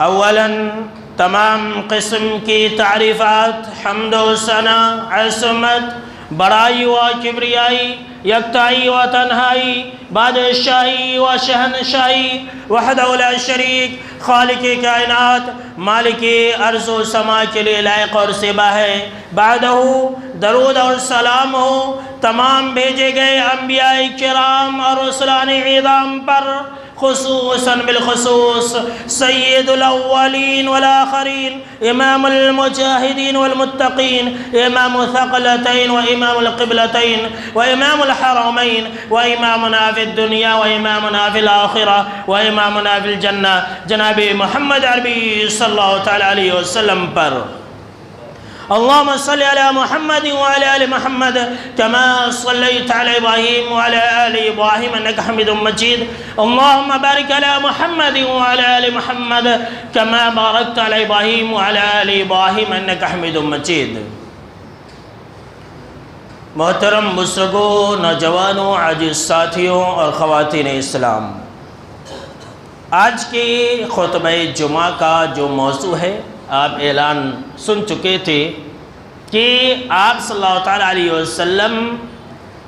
اولاً تمام قسم کی تعریفات، حمد و ثنا، عظمت، بڑائی و کبریائی، یکتائی و تنہائی، بادشاہی و شہنشاہی، وحدہ لا شریک، خالق کائنات، مالک ارض و سما کے لیے لائق اور سبا ہے۔ بعدہ درود اور سلام ہو تمام بھیجے گئے انبیاء کرام اور رسولان عظام پر، خصوصاً بالخصوص سید الاولین والآخرین، امام المجاہدین والمتقین، امام الثقلتین و امام القبلتین و امام الحرمین و امامنا فی الدنیا و امامنا فی الآخرہ و امامنا فی الجنہ، جناب محمد عربی صلی اللہ تعالی علیہ وسلم پر۔ اللهم صل على محمد وعلى آل محمد كما صليت على إبراهيم وعلى آل إبراهيم إنك حميد مجيد. اللهم بارك على محمد وعلى آل محمد كما باركت على إبراهيم وعلى آل إبراهيم إنك حميد مجيد. محترم بزرگوں، نوجوانوں، عزیز ساتھیوں اور خواتین اسلام، آج کے خطبہ جمعہ کا جو موضوع ہے، آپ اعلان سن چکے تھے کہ آپ صلی اللہ تعالیٰ علیہ وسلم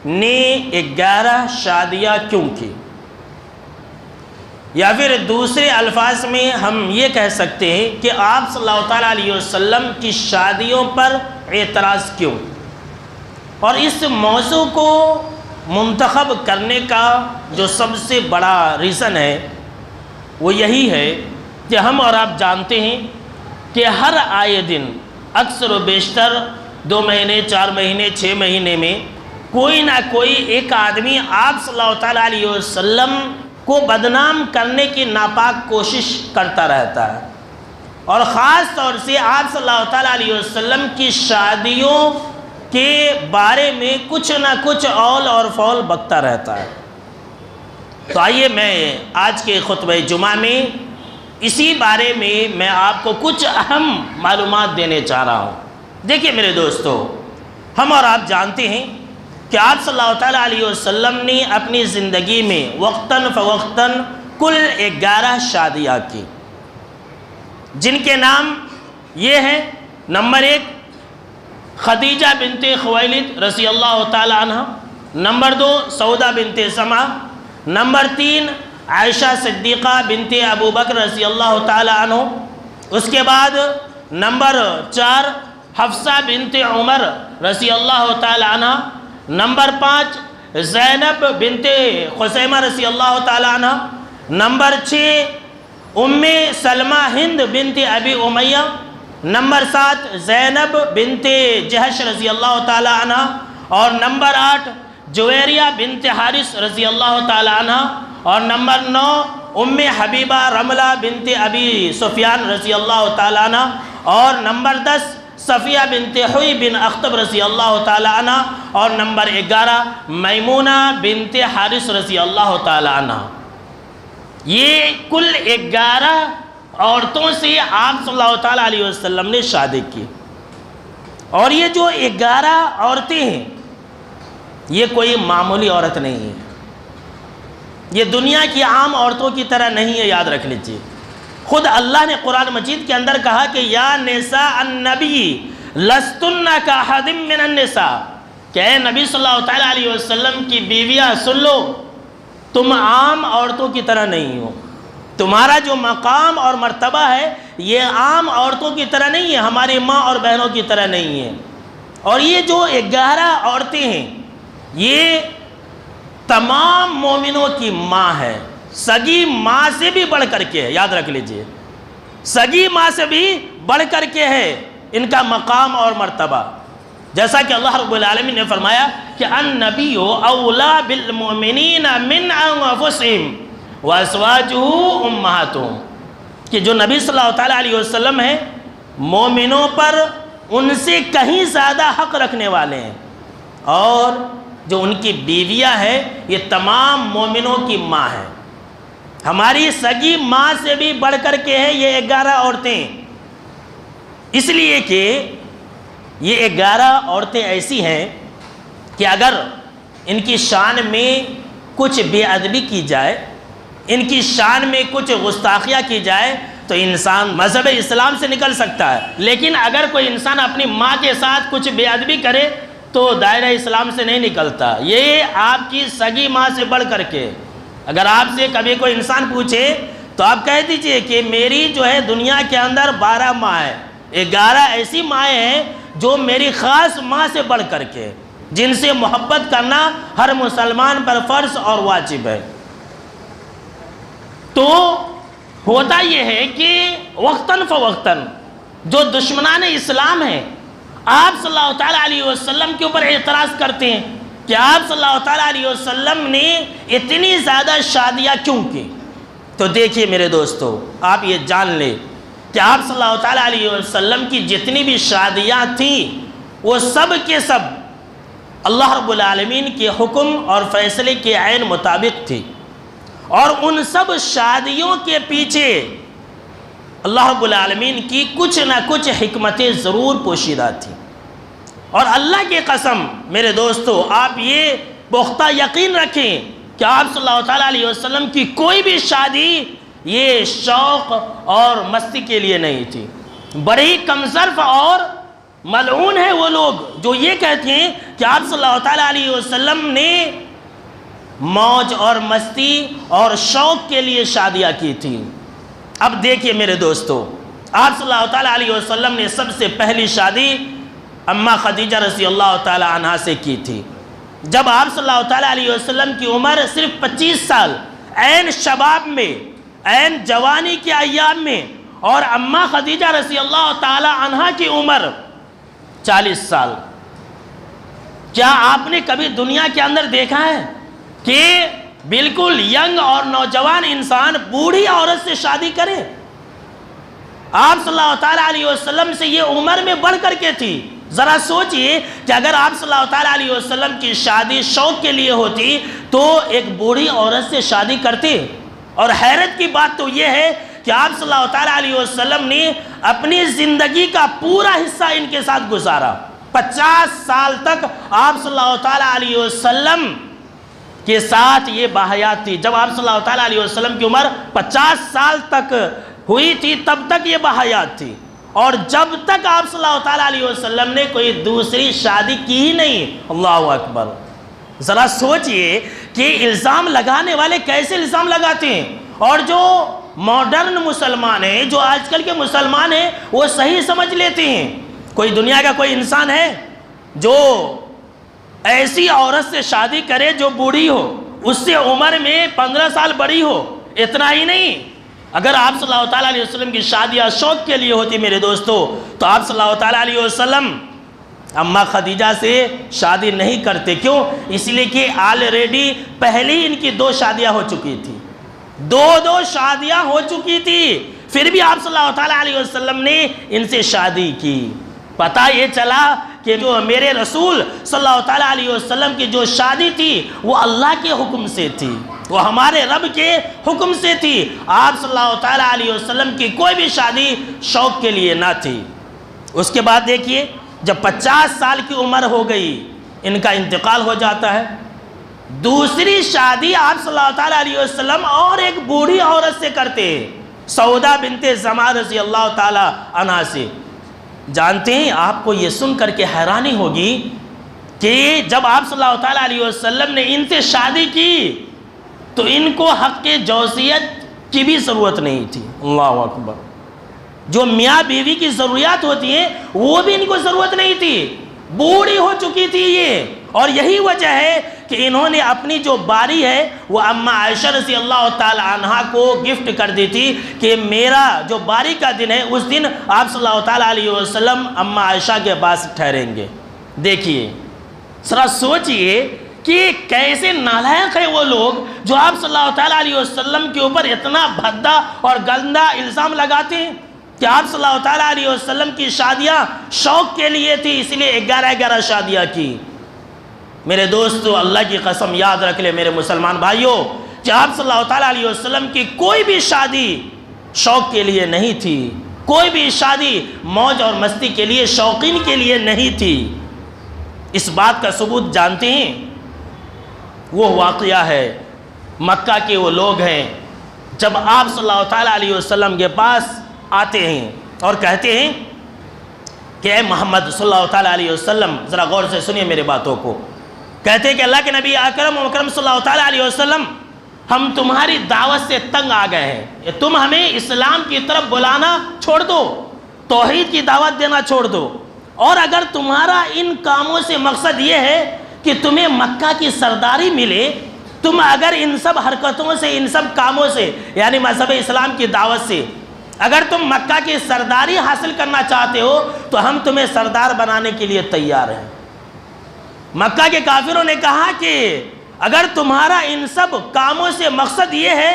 نے 11 شادیاں کیوں کی، یا پھر دوسرے الفاظ میں ہم یہ کہہ سکتے ہیں کہ آپ صلی اللہ تعالیٰ علیہ وسلم کی شادیوں پر اعتراض کیوں۔ اور اس موضوع کو منتخب کرنے کا جو سب سے بڑا ریزن ہے وہ یہی ہے کہ ہم اور آپ جانتے ہیں کہ ہر آئے دن اکثر و بیشتر 2 مہینے، 4 مہینے، 6 مہینے میں کوئی نہ کوئی ایک آدمی آپ صلی اللہ تعالیٰ علیہ وسلم کو بدنام کرنے کی ناپاک کوشش کرتا رہتا ہے، اور خاص طور سے آپ صلی اللہ تعالیٰ علیہ وسلم کی شادیوں کے بارے میں کچھ نہ کچھ اول اور فول بکتا رہتا ہے۔ تو آئیے میں آج کے خطبہ جمعہ میں اسی بارے میں آپ کو کچھ اہم معلومات دینے چاہ رہا ہوں۔ دیکھیے میرے دوستو، ہم اور آپ جانتے ہیں کہ آپ صلی اللہ تعالیٰ علیہ وسلم نے اپنی زندگی میں وقتاً فوقتاً کل 11 شادیاں کی، جن کے نام یہ ہیں: نمبر 1 خدیجہ بنت خویلد رضی اللہ تعالیٰ عنہ، نمبر 2 سودہ بنت زمعہ، نمبر 3 عائشہ صدیقہ بنت ابو بکر رضی اللہ تعالی عنہ، اس کے بعد نمبر 4 حفصہ بنت عمر رضی اللہ تعالی عنہ، نمبر 5 زینب بنت خزیمہ رضی اللہ تعالی عنہ، نمبر 6 ام سلمہ ہند بنت ابی امیہ، نمبر 7 زینب بنت جہش رضی اللہ تعالی عنہ، اور نمبر 8 جویریہ بنت حارث رضی اللہ تعالی عنہ، اور نمبر 9 ام حبیبہ رملہ بنت ابی سفیان رضی اللہ تعالیٰ عنہ، اور نمبر 10 صفیہ بنت حوی بن اخطب رضی اللہ تعالیٰ عنہ، اور نمبر 11 میمونہ بنت حارث رضی اللہ تعالیٰ عنہ۔ یہ کل 11 عورتوں سے آپ صلی اللہ تعالیٰ علیہ وسلم نے شادی کی، اور یہ جو 11 عورتیں ہیں یہ کوئی معمولی عورت نہیں ہے، یہ دنیا کی عام عورتوں کی طرح نہیں ہے، یاد رکھ لیجئے۔ خود اللہ نے قرآن مجید کے اندر کہا کہ یا نساء النبی لستن کاحد من النساء، کہ اے نبی صلی اللہ تعالیٰ علیہ وسلم کی بیویاں سن لو، تم عام عورتوں کی طرح نہیں ہو، تمہارا جو مقام اور مرتبہ ہے یہ عام عورتوں کی طرح نہیں ہے، ہماری ماں اور بہنوں کی طرح نہیں ہے۔ اور یہ جو 11 عورتیں ہیں یہ تمام مومنوں کی ماں ہے، سگی ماں سے بھی بڑھ کر کے ہے، یاد رکھ لیجئے، سگی ماں سے بھی بڑھ کر کے ہے ان کا مقام اور مرتبہ، جیسا کہ اللہ رب العالمین نے فرمایا کہ النبی اولا بالمؤمنین من انفسہم وازواجہ امہاتہم، کہ جو نبی صلی اللہ تعالیٰ علیہ وسلم ہیں مومنوں پر ان سے کہیں زیادہ حق رکھنے والے ہیں، اور جو ان کی بیویاں ہیں یہ تمام مومنوں کی ماں ہے، ہماری سگی ماں سے بھی بڑھ کر کے ہے یہ 11 عورتیں، اس لیے کہ یہ 11 عورتیں ایسی ہیں کہ اگر ان کی شان میں کچھ بے ادبی کی جائے، ان کی شان میں کچھ گستاخیاں کی جائے تو انسان مذہب اسلام سے نکل سکتا ہے، لیکن اگر کوئی انسان اپنی ماں کے ساتھ کچھ بے ادبی کرے تو دائرہ اسلام سے نہیں نکلتا۔ یہ آپ کی سگی ماں سے بڑھ کر کے، اگر آپ سے کبھی کوئی انسان پوچھے تو آپ کہہ دیجئے کہ میری جو ہے دنیا کے اندر 12 ماں ہیں، 11 ایسی مائیں ہیں جو میری خاص ماں سے بڑھ کر کے، جن سے محبت کرنا ہر مسلمان پر فرض اور واجب ہے۔ تو ہوتا یہ ہے کہ وقتاً فوقتاً جو دشمنان اسلام ہیں آپ صلی اللہ تعالیٰ علیہ وسلم کے اوپر اعتراض کرتے ہیں کہ آپ صلی اللہ تعالیٰ علیہ وسلم نے اتنی زیادہ شادیاں کیوں کی۔ تو دیکھیے میرے دوستو، آپ یہ جان لیں کہ آپ صلی اللہ تعالیٰ علیہ وسلم کی جتنی بھی شادیاں تھیں وہ سب کے سب اللہ رب العالمین کے حکم اور فیصلے کے عین مطابق تھی، اور ان سب شادیوں کے پیچھے اللہ رب العالمین کی کچھ نہ کچھ حکمتیں ضرور پوشیدہ تھیں۔ اور اللہ کی قسم میرے دوستو، آپ یہ پختہ یقین رکھیں کہ آپ صلی اللہ تعالیٰ علیہ وسلم کی کوئی بھی شادی یہ شوق اور مستی کے لیے نہیں تھی۔ بڑے ہی کمصرف اور ملعون ہیں وہ لوگ جو یہ کہتے ہیں کہ آپ صلی اللہ تعالیٰ علیہ وسلم نے موج اور مستی اور شوق کے لیے شادیاں کی تھیں۔ اب دیکھیے میرے دوستو، آپ صلی اللہ تعالیٰ علیہ وسلم نے سب سے پہلی شادی اماں خدیجہ رضی اللہ تعالیٰ عنہا سے کی تھی۔ جب آپ صلی اللہ تعالیٰ علیہ وسلم کی عمر صرف 25 سال، عین شباب میں، عین جوانی کے ایام میں، اور اماں خدیجہ رضی اللہ تعالیٰ عنہا کی عمر 40 سال۔ کیا آپ نے کبھی دنیا کے اندر دیکھا ہے کہ بالکل ینگ اور نوجوان انسان بوڑھی عورت سے شادی کرے؟ آپ صلی اللہ تعالیٰ علیہ وسلم سے یہ عمر میں بڑھ کر کے تھی۔ ذرا سوچئے کہ اگر آپ صلی اللہ تعالیٰ علیہ وسلم کی شادی شوق کے لیے ہوتی تو ایک بوڑھی عورت سے شادی کرتے۔ اور حیرت کی بات تو یہ ہے کہ آپ صلی اللہ تعالیٰ علیہ وسلم نے اپنی زندگی کا پورا حصہ ان کے ساتھ گزارا۔ 50 سال تک آپ صلی اللہ تعالیٰ علیہ وسلم کے ساتھ یہ باحیات تھی۔ جب آپ صلی اللہ تعالیٰ علیہ وسلم کی عمر 50 سال تک ہوئی تھی تب تک یہ باحیات تھی، اور جب تک آپ صلی اللہ تعالیٰ علیہ وسلم نے کوئی دوسری شادی کی ہی نہیں۔ اللہ اکبر! ذرا سوچئے کہ الزام لگانے والے کیسے الزام لگاتے ہیں، اور جو ماڈرن مسلمان ہیں، جو آج کل کے مسلمان ہیں، وہ صحیح سمجھ لیتے ہیں۔ کوئی دنیا کا کوئی انسان ہے جو ایسی عورت سے شادی کرے جو بوڑھی ہو، اس سے عمر میں 15 سال بڑی ہو؟ اتنا ہی نہیں، اگر آپ صلی اللہ تعالیٰ علیہ وسلم کی شادیاں شوق کے لیے ہوتی میرے دوستو تو آپ صلی اللہ تعالیٰ علیہ وسلم اماں خدیجہ سے شادی نہیں کرتے۔ کیوں؟ اس لیے کہ آلریڈی پہلی ان کی 2 شادیاں ہو چکی تھی، 2 شادیاں ہو چکی تھی، پھر بھی آپ صلی اللہ تعالیٰ علیہ وسلم نے ان سے شادی کی۔ پتہ یہ چلا کہ جو میرے رسول صلی اللہ تعالیٰ علیہ وسلم کی جو شادی تھی وہ اللہ کے حکم سے تھی، وہ ہمارے رب کے حکم سے تھی۔ آپ صلی اللہ تعالیٰ علیہ وسلم کی کوئی بھی شادی شوق کے لیے نہ تھی۔ اس کے بعد دیکھیے جب 50 سال کی عمر ہو گئی ان کا انتقال ہو جاتا ہے، دوسری شادی آپ صلی اللہ تعالیٰ علیہ وسلم اور ایک بوڑھی عورت سے کرتے ہیں، سودا بنت زمعہ رضی اللہ تعالیٰ عنہا سے۔ جانتے ہیں آپ کو یہ سن کر کے حیرانی ہوگی کہ جب آپ صلی اللہ تعالیٰ علیہ وسلم نے ان سے شادی کی تو ان کو حق جوزیت کی بھی ضرورت نہیں تھی۔ اللہ اکبر! جو میاں بیوی کی ضروریات ہوتی ہیں وہ بھی ان کو ضرورت نہیں تھی، بوڑھی ہو چکی تھی یہ، اور یہی وجہ ہے کہ انہوں نے اپنی جو باری ہے وہ اماں عائشہ رضی اللہ تعالی عنہا کو گفٹ کر دی تھی کہ میرا جو باری کا دن ہے اس دن آپ صلی اللہ تعالیٰ علیہ وسلم اماں عائشہ کے پاس ٹھہریں گے۔ دیکھیے ذرا سوچئے کہ کیسے نالائق ہے وہ لوگ جو آپ صلی اللہ تعالیٰ علیہ وسلم کے اوپر اتنا بھدا اور گندا الزام لگاتے ہیں کہ آپ صلی اللہ تعالیٰ علیہ وسلم کی شادیاں شوق کے لیے تھی، اس لیے 11 شادیاں کی۔ میرے دوستو اللہ کی قسم یاد رکھ لے میرے مسلمان بھائیوں کہ آپ صلی اللہ تعالیٰ علیہ وسلم کی کوئی بھی شادی شوق کے لیے نہیں تھی، کوئی بھی شادی موج اور مستی کے لیے شوقین کے لیے نہیں تھی۔ اس بات کا ثبوت جانتے ہیں؟ وہ واقعہ ہے مکہ کے وہ لوگ ہیں جب آپ صلی اللہ تعالیٰ علیہ وسلم کے پاس آتے ہیں اور کہتے ہیں کہ اے محمد صلی اللہ تعالیٰ علیہ وسلم، ذرا غور سے سنیے میرے باتوں کو، کہتے ہیں کہ اللہ کے نبی اکرم و مکرم صلی اللہ تعالیٰ علیہ وسلم، ہم تمہاری دعوت سے تنگ آ گئے ہیں، تم ہمیں اسلام کی طرف بلانا چھوڑ دو، توحید کی دعوت دینا چھوڑ دو، اور اگر تمہارا ان کاموں سے مقصد یہ ہے کہ تمہیں مکہ کی سرداری ملے، تم اگر ان سب حرکتوں سے، ان سب کاموں سے، یعنی مذہب اسلام کی دعوت سے اگر تم مکہ کی سرداری حاصل کرنا چاہتے ہو تو ہم تمہیں سردار بنانے کے لیے تیار ہیں۔ مکہ کے کافروں نے کہا کہ اگر تمہارا ان سب کاموں سے مقصد یہ ہے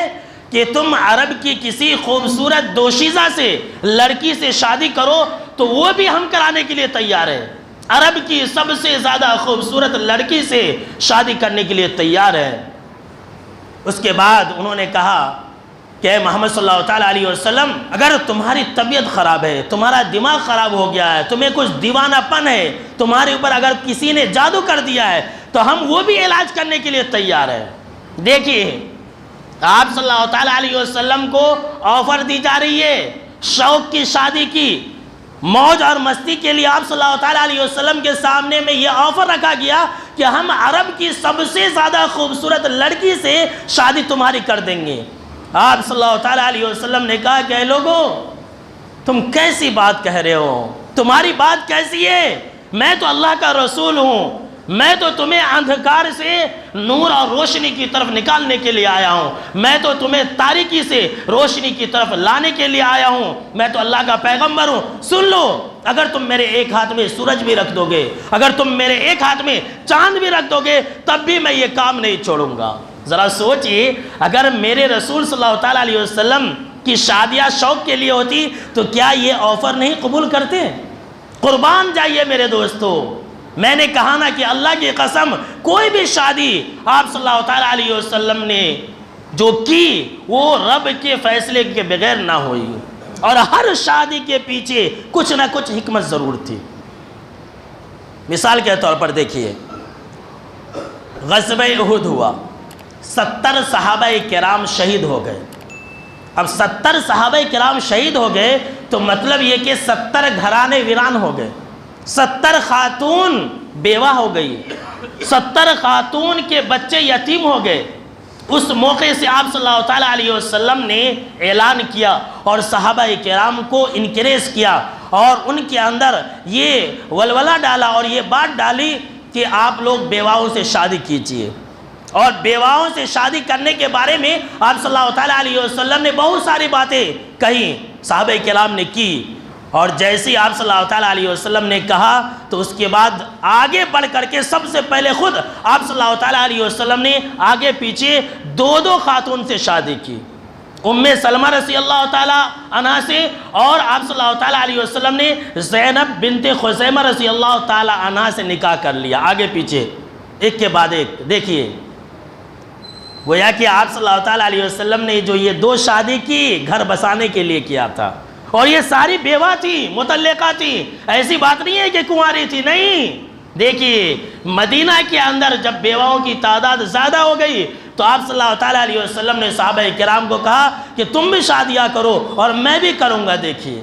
کہ تم عرب کی کسی خوبصورت دوشیزہ سے، لڑکی سے شادی کرو تو وہ بھی ہم کرانے کے لیے تیار ہیں، عرب کی سب سے زیادہ خوبصورت لڑکی سے شادی کرنے کے لیے تیار ہیں۔ اس کے بعد انہوں نے کہا کہ اے محمد صلی اللہ تعالیٰ علیہ وسلم، اگر تمہاری طبیعت خراب ہے، تمہارا دماغ خراب ہو گیا ہے، تمہیں کچھ دیوانہ پن ہے، تمہارے اوپر اگر کسی نے جادو کر دیا ہے تو ہم وہ بھی علاج کرنے کے لیے تیار ہیں۔ دیکھیے آپ صلی اللہ تعالیٰ علیہ وسلم کو آفر دی جا رہی ہے شوق کی شادی کی، موج اور مستی کے لیے آپ صلی اللہ تعالیٰ علیہ وسلم کے سامنے میں یہ آفر رکھا گیا کہ ہم عرب کی سب سے زیادہ خوبصورت لڑکی سے شادی تمہاری کر دیں گے۔ آپ صلی اللہ تعالیٰ علیہ وسلم نے کہا کہ اے لوگو، تم کیسی بات کہہ رہے ہو، تمہاری بات کیسی ہے؟ میں تو اللہ کا رسول ہوں، میں تو تمہیں اندھکار سے نور اور روشنی کی طرف نکالنے کے لیے آیا ہوں، میں تو تمہیں تاریکی سے روشنی کی طرف لانے کے لیے آیا ہوں، میں تو اللہ کا پیغمبر ہوں۔ سن لو، اگر تم میرے ایک ہاتھ میں سورج بھی رکھ دو گے، اگر تم میرے ایک ہاتھ میں چاند بھی رکھ دو گے، تب بھی میں یہ کام نہیں چھوڑوں گا۔ ذرا سوچئے، اگر میرے رسول صلی اللہ تعالیٰ علیہ وسلم کی شادیاں شوق کے لیے ہوتی تو کیا یہ آفر نہیں قبول کرتے؟ قربان جائیے میرے دوستو، میں نے کہا نا کہ اللہ کی قسم کوئی بھی شادی آپ صلی اللہ تعالیٰ علیہ وسلم نے جو کی وہ رب کے فیصلے کے بغیر نہ ہوئی، اور ہر شادی کے پیچھے کچھ نہ کچھ حکمت ضرور تھی۔ مثال کے طور پر دیکھیے، غزوہ احد ہوا، 70 صحابہ کرام شہید ہو گئے۔ اب 70 صحابہ کرام شہید ہو گئے تو مطلب یہ کہ 70 گھرانے ویران ہو گئے، 70 خاتون بیوہ ہو گئی، 70 خاتون کے بچے یتیم ہو گئے۔ اس موقع سے آپ صلی اللہ تعالیٰ علیہ وسلم نے اعلان کیا اور صحابہ کرام کو انکریج کیا اور ان کے اندر یہ ولولہ ڈالا اور یہ بات ڈالی کہ آپ لوگ بیواؤں سے شادی کیجئے، اور بیواؤں سے شادی کرنے کے بارے میں آپ صلی اللہ تعالیٰ علیہ وسلم نے بہت ساری باتیں کہیں، صحابہ کرام نے کی، اور جیسی آپ صلی اللہ تعالیٰ علیہ وسلم نے کہا تو اس کے بعد آگے بڑھ کر کے سب سے پہلے خود آپ صلی اللہ تعالیٰ علیہ وسلم نے آگے پیچھے 2 خاتون سے شادی کی، ام سلمہ رضی اللہ تعالیٰ عنہ سے، اور آپ صلی اللہ تعالیٰ علیہ وسلم نے زینب بنت خزیمہ رضی اللہ تعالیٰ عنہ سے نکاح کر لیا، آگے پیچھے ایک کے بعد ایک۔ دیکھیے گویا کہ آپ صلی اللہ تعالیٰ علیہ وسلم نے جو یہ 2 شادی کی گھر بسانے کے لیے کیا تھا، اور یہ ساری بیوہ تھی، مطلقہ تھی، ایسی بات نہیں ہے کہ کنواری تھی، نہیں۔ دیکھیے مدینہ کے اندر جب بیواؤں کی تعداد زیادہ ہو گئی تو آپ صلی اللہ تعالیٰ علیہ وسلم نے صحابہ کرام کو کہا کہ تم بھی شادیاں کرو اور میں بھی کروں گا۔ دیکھیے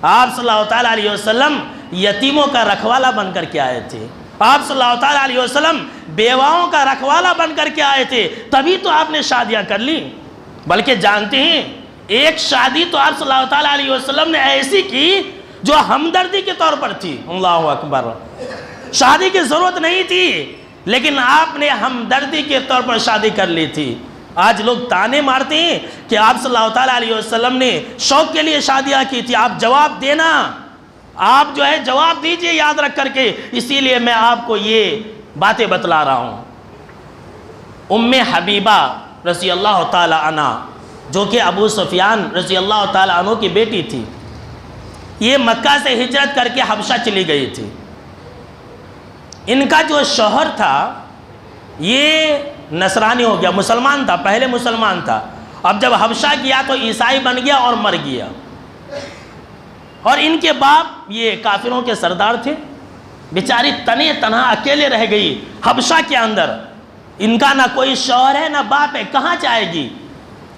آپ صلی اللہ تعالیٰ علیہ وسلم یتیموں کا رکھوالا بن کر کے آئے تھے، آپ صلی اللہ تعالیٰ علیہ وسلم بیواؤں کا رکھوالا بن کر کے آئے تھے، تبھی تو آپ نے شادیاں کر لی۔ بلکہ جانتے ہیں ایک شادی تو آپ صلی اللہ تعالیٰ علیہ وسلم نے ایسی کی جو ہمدردی کے طور پر تھی، اللہ اکبر، شادی کی ضرورت نہیں تھی لیکن آپ نے ہمدردی کے طور پر شادی کر لی تھی۔ آج لوگ تانے مارتے ہیں کہ آپ صلی اللہ تعالیٰ علیہ وسلم نے شوق کے لیے شادیاں کی تھی، آپ جواب دینا، آپ جو ہے جواب دیجئے یاد رکھ کر کے، اسی لیے میں آپ کو یہ باتیں بتلا رہا ہوں۔ ام حبیبہ رضی اللہ تعالیٰ عنہ جو کہ ابو سفیان رضی اللہ تعالیٰ عنہ کی بیٹی تھی، یہ مکہ سے ہجرت کر کے حبشہ چلی گئی تھی۔ ان کا جو شوہر تھا یہ نصرانی ہو گیا، مسلمان تھا، پہلے مسلمان تھا، اب جب حبشہ گیا تو عیسائی بن گیا اور مر گیا، اور ان کے باپ یہ کافروں کے سردار تھے، بیچاری تنے تنہا اکیلے رہ گئی حبشہ کے اندر، ان کا نہ کوئی شوہر ہے نہ باپ ہے، کہاں جائے گی؟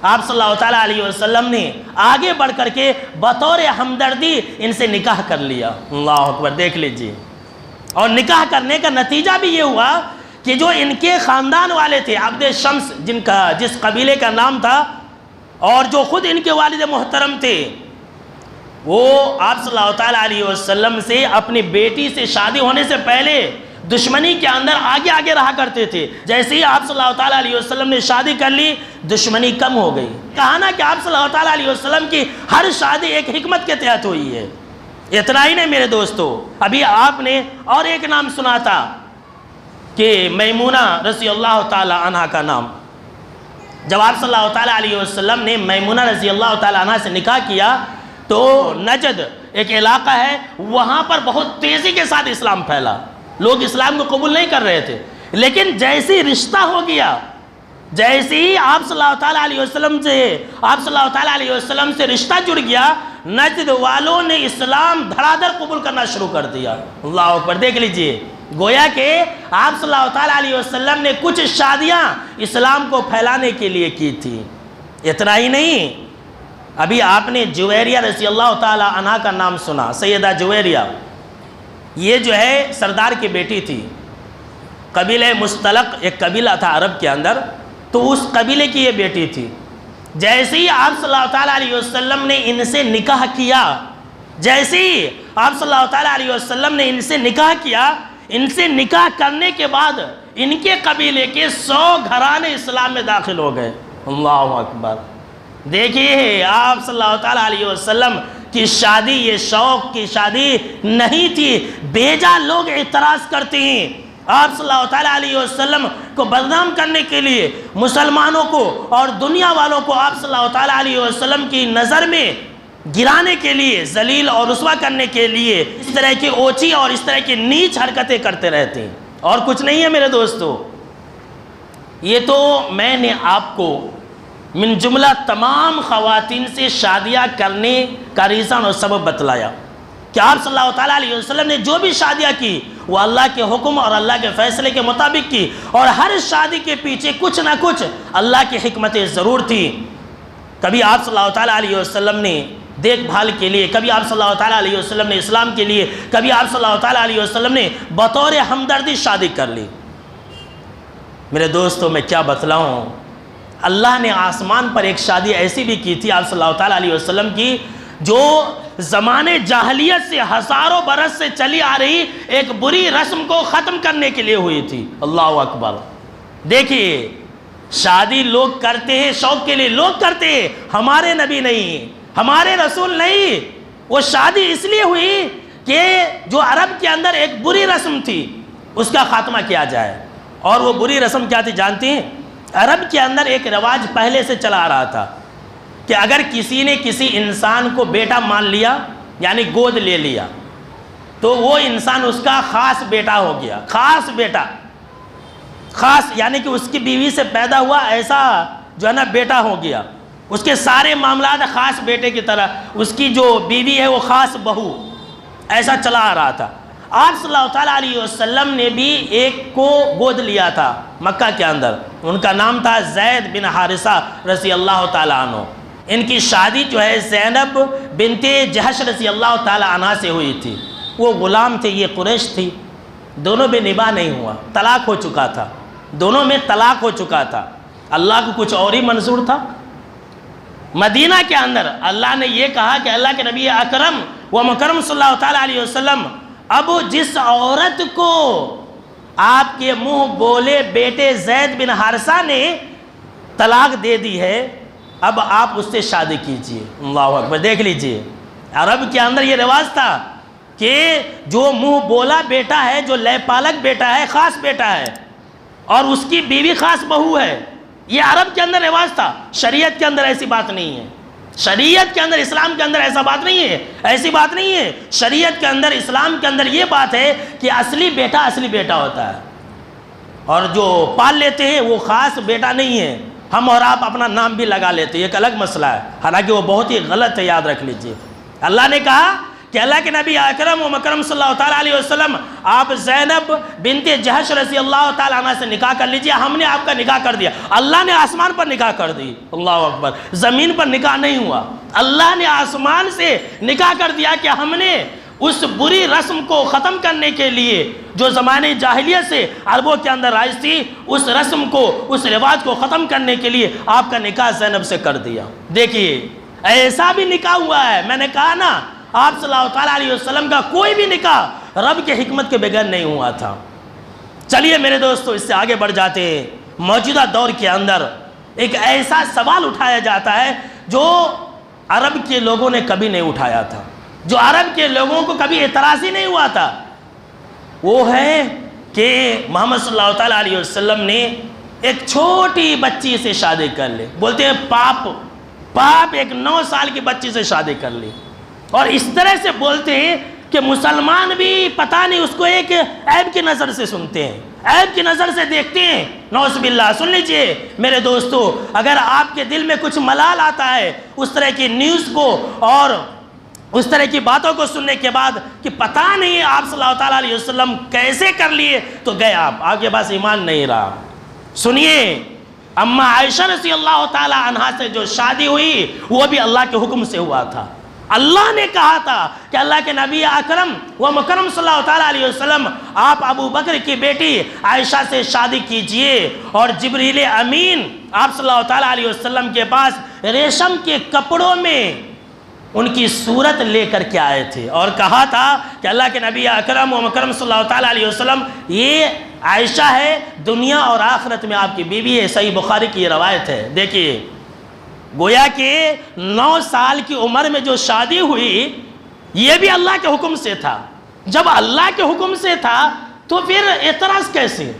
آپ صلی اللہ تعالیٰ علیہ وسلم نے آگے بڑھ کر کے بطور ہمدردی ان سے نکاح کر لیا۔ اللہ اکبر، دیکھ لیجئے۔ اور نکاح کرنے کا نتیجہ بھی یہ ہوا کہ جو ان کے خاندان والے تھے، عبد شمس جس قبیلے کا نام تھا، اور جو خود ان کے والد محترم تھے، وہ آپ صلی اللہ تعالیٰ علیہ وسلم سے اپنی بیٹی سے شادی ہونے سے پہلے دشمنی کے اندر آگے آگے رہا کرتے تھے۔ جیسے ہی آپ صلی اللہ تعالیٰ علیہ وسلم نے شادی کر لی، دشمنی کم ہو گئی۔ کہا نا کہ آپ صلی اللہ تعالیٰ علیہ وسلم کی ہر شادی ایک حکمت کے تحت ہوئی ہے۔ اتنا ہی نہیں میرے دوستو، ابھی آپ نے اور ایک نام سنا تھا کہ میمونہ رضی اللہ تعالیٰ عنہ کا نام۔ جب آپ صلی اللہ تعالیٰ علیہ وسلم نے میمونہ رضی اللہ تعالیٰ عنہ سے نکاح کیا تو نجد ایک علاقہ ہے، وہاں پر بہت تیزی کے ساتھ اسلام پھیلا۔ لوگ اسلام کو قبول نہیں کر رہے تھے، لیکن جیسی رشتہ ہو گیا، جیسے ہی آپ صلی اللہ تعالیٰ علیہ وسلم سے رشتہ جڑ گیا، نجد والوں نے اسلام دھڑا دھڑ قبول کرنا شروع کر دیا۔ اللہ اکبر، دیکھ لیجئے، گویا کہ آپ صلی اللہ تعالیٰ علیہ وسلم نے کچھ شادیاں اسلام کو پھیلانے کے لیے کی تھی۔ اتنا ہی نہیں، ابھی آپ نے جویریہ رضی اللہ تعالیٰ عنہ کا نام سنا، سیدہ جویریہ۔ یہ جو ہے سردار کی بیٹی تھی۔ قبیلہ مستلق ایک قبیلہ تھا عرب کے اندر، تو اس قبیلے کی یہ بیٹی تھی۔ جیسے ہی آپ صلی اللہ تعالیٰ علیہ وسلم نے ان سے نکاح کیا، جیسے ہی آپ صلی اللہ تعالیٰ علیہ وسلم نے ان سے نکاح کیا، ان سے نکاح کرنے کے بعد ان کے قبیلے کے 100 گھرانے اسلام میں داخل ہو گئے۔ اللہ اکبر، دیکھیے آپ صلی اللہ تعالیٰ علیہ وسلم کی شادی یہ شوق کی شادی نہیں تھی۔ بیجا لوگ اعتراض کرتے ہیں، آپ صلی اللہ تعالیٰ علیہ وسلم کو بدنام کرنے کے لیے، مسلمانوں کو اور دنیا والوں کو آپ صلی اللہ تعالیٰ علیہ وسلم کی نظر میں گرانے کے لیے، ذلیل اور رسوا کرنے کے لیے اس طرح کی اونچی اور اس طرح کی نیچ حرکتیں کرتے رہتے ہیں۔ اور کچھ نہیں ہے میرے دوستو، یہ تو میں نے آپ کو من جملہ تمام خواتین سے شادیاں کرنے کا ریزن اور سبب بتلایا کہ آپ صلی اللہ تعالیٰ علیہ وسلم نے جو بھی شادیاں کی وہ اللہ کے حکم اور اللہ کے فیصلے کے مطابق کی، اور ہر شادی کے پیچھے کچھ نہ کچھ اللہ کی حکمتیں ضرور تھیں۔ کبھی آپ صلی اللہ تعالیٰ علیہ وسلم نے دیکھ بھال کے لیے، کبھی آپ صلی اللہ تعالیٰ علیہ وسلم نے اسلام کے لیے، کبھی آپ صلی اللہ تعالیٰ علیہ وسلم نے بطور ہمدردی شادی کر لی۔ میرے دوستو میں کیا بتلاؤں، اللہ نے آسمان پر ایک شادی ایسی بھی کی تھی آپ صلی اللہ تعالیٰ علیہ وسلم کی، جو زمانے جاہلیت سے ہزاروں برس سے چلی آ رہی ایک بری رسم کو ختم کرنے کے لیے ہوئی تھی۔ اللہ اکبر، دیکھیے شادی لوگ کرتے ہیں شوق کے لیے، لوگ کرتے ہیں، ہمارے نبی نہیں، ہمارے رسول نہیں۔ وہ شادی اس لیے ہوئی کہ جو عرب کے اندر ایک بری رسم تھی اس کا خاتمہ کیا جائے۔ اور وہ بری رسم کیا تھی جانتے ہیں؟ عرب کے اندر ایک رواج پہلے سے چلا آ رہا تھا کہ اگر کسی نے کسی انسان کو بیٹا مان لیا، یعنی گود لے لیا، تو وہ انسان اس کا خاص بیٹا ہو گیا۔ خاص بیٹا، خاص یعنی کہ اس کی بیوی سے پیدا ہوا ایسا جو ہے نا بیٹا ہو گیا، اس کے سارے معاملات خاص بیٹے کی طرح، اس کی جو بیوی ہے وہ خاص بہو، ایسا چلا آ رہا تھا۔ آپ صلی اللہ تعالیٰ علیہ وسلم نے بھی ایک کو گود لیا تھا مکہ کے اندر، ان کا نام تھا زید بن حارثہ رضی اللہ تعالیٰ عنہ۔ ان کی شادی جو ہے زینب بنت جہش رضی اللہ تعالیٰ عنہ سے ہوئی تھی۔ وہ غلام تھے، یہ قریش تھی، دونوں میں نباہ نہیں ہوا، طلاق ہو چکا تھا، دونوں میں طلاق ہو چکا تھا۔ اللہ کو کچھ اور ہی منظور تھا۔ مدینہ کے اندر اللہ نے یہ کہا کہ اللہ کے نبی اکرم و مکرم صلی اللہ تعالیٰ علیہ وسلم اب جس عورت کو آپ کے منہ بولے بیٹے زید بن حارثہ نے طلاق دے دی ہے، اب آپ اس سے شادی کیجئے۔ اللہ اکبر، دیکھ لیجئے عرب کے اندر یہ رواج تھا کہ جو منہ بولا بیٹا ہے، جو لے پالک بیٹا ہے، خاص بیٹا ہے، اور اس کی بیوی خاص بہو ہے، یہ عرب کے اندر رواج تھا۔ شریعت کے اندر ایسی بات نہیں ہے، شریعت کے اندر، اسلام کے اندر ایسا بات نہیں ہے، ایسی بات نہیں ہے۔ شریعت کے اندر، اسلام کے اندر یہ بات ہے کہ اصلی بیٹا ہوتا ہے، اور جو پال لیتے ہیں وہ خاص بیٹا نہیں ہے۔ ہم اور آپ اپنا نام بھی لگا لیتے ہیں، ایک الگ مسئلہ ہے، حالانکہ وہ بہت ہی غلط ہے، یاد رکھ لیجئے۔ اللہ نے کہا کہ اللہ کے نبی اکرم و مکرم صلی اللہ تعالیٰ علیہ وسلم آپ زینب بنت جہش رضی اللہ تعالیٰ عنہ سے نکاح کر لیجئے، ہم نے آپ کا نکاح کر دیا۔ اللہ نے آسمان پر نکاح کر دی، اللہ اکبر، زمین پر نکاح نہیں ہوا، اللہ نے آسمان سے نکاح کر دیا کہ ہم نے اس بری رسم کو ختم کرنے کے لیے جو زمانے جاہلیت سے عربوں کے اندر رائج تھی، اس رسم کو، اس رواج کو ختم کرنے کے لیے آپ کا نکاح زینب سے کر دیا۔ دیکھیے ایسا بھی نکاح ہوا ہے، میں نے کہا نا آپ صلی اللہ تعالیٰ علیہ وسلم کا کوئی بھی نکاح رب کے حکمت کے بغیر نہیں ہوا تھا۔ چلیے میرے دوستو اس سے آگے بڑھ جاتے ہیں۔ موجودہ دور کے اندر ایک ایسا سوال اٹھایا جاتا ہے جو عرب کے لوگوں نے کبھی نہیں اٹھایا تھا، جو عرب کے لوگوں کو کبھی اعتراض ہی نہیں ہوا تھا، وہ ہے کہ محمد صلی اللہ تعالیٰ علیہ وسلم نے ایک چھوٹی بچی سے شادی کر لی۔ بولتے ہیں پاپ ایک 9 سال کی بچی سے شادی کر لی، اور اس طرح سے بولتے ہیں کہ مسلمان بھی پتہ نہیں اس کو ایک عیب کی نظر سے سنتے ہیں، عیب کی نظر سے دیکھتے ہیں، نعوذ باللہ۔ سن لیجئے میرے دوستو، اگر آپ کے دل میں کچھ ملال آتا ہے اس طرح کی نیوز کو اور اس طرح کی باتوں کو سننے کے بعد کہ پتہ نہیں آپ صلی اللہ تعالیٰ علیہ وسلم کیسے کر لیے، تو گئے آپ کے پاس ایمان نہیں رہا۔ سنیے اما عائشہ رضی اللہ تعالیٰ عنہ سے جو شادی ہوئی وہ بھی اللہ کے حکم سے ہوا تھا۔ اللہ نے کہا تھا کہ اللہ کے نبی اکرم و مکرم صلی اللہ تعالیٰ علیہ وسلم آپ ابو بکر کی بیٹی عائشہ سے شادی کیجئے، اور جبریل امین آپ صلی اللہ تعالیٰ علیہ وسلم کے پاس ریشم کے کپڑوں میں ان کی صورت لے کر کے آئے تھے، اور کہا تھا کہ اللہ کے نبی اکرم و مکرم صلی اللہ تعالیٰ علیہ وسلم یہ عائشہ ہے، دنیا اور آخرت میں آپ کی بیوی ہے۔ صحیح بخاری کی یہ روایت ہے۔ دیکھیے گویا کہ 9 سال کی عمر میں جو شادی ہوئی یہ بھی اللہ کے حکم سے تھا۔ جب اللہ کے حکم سے تھا تو پھر اعتراض کیسے؟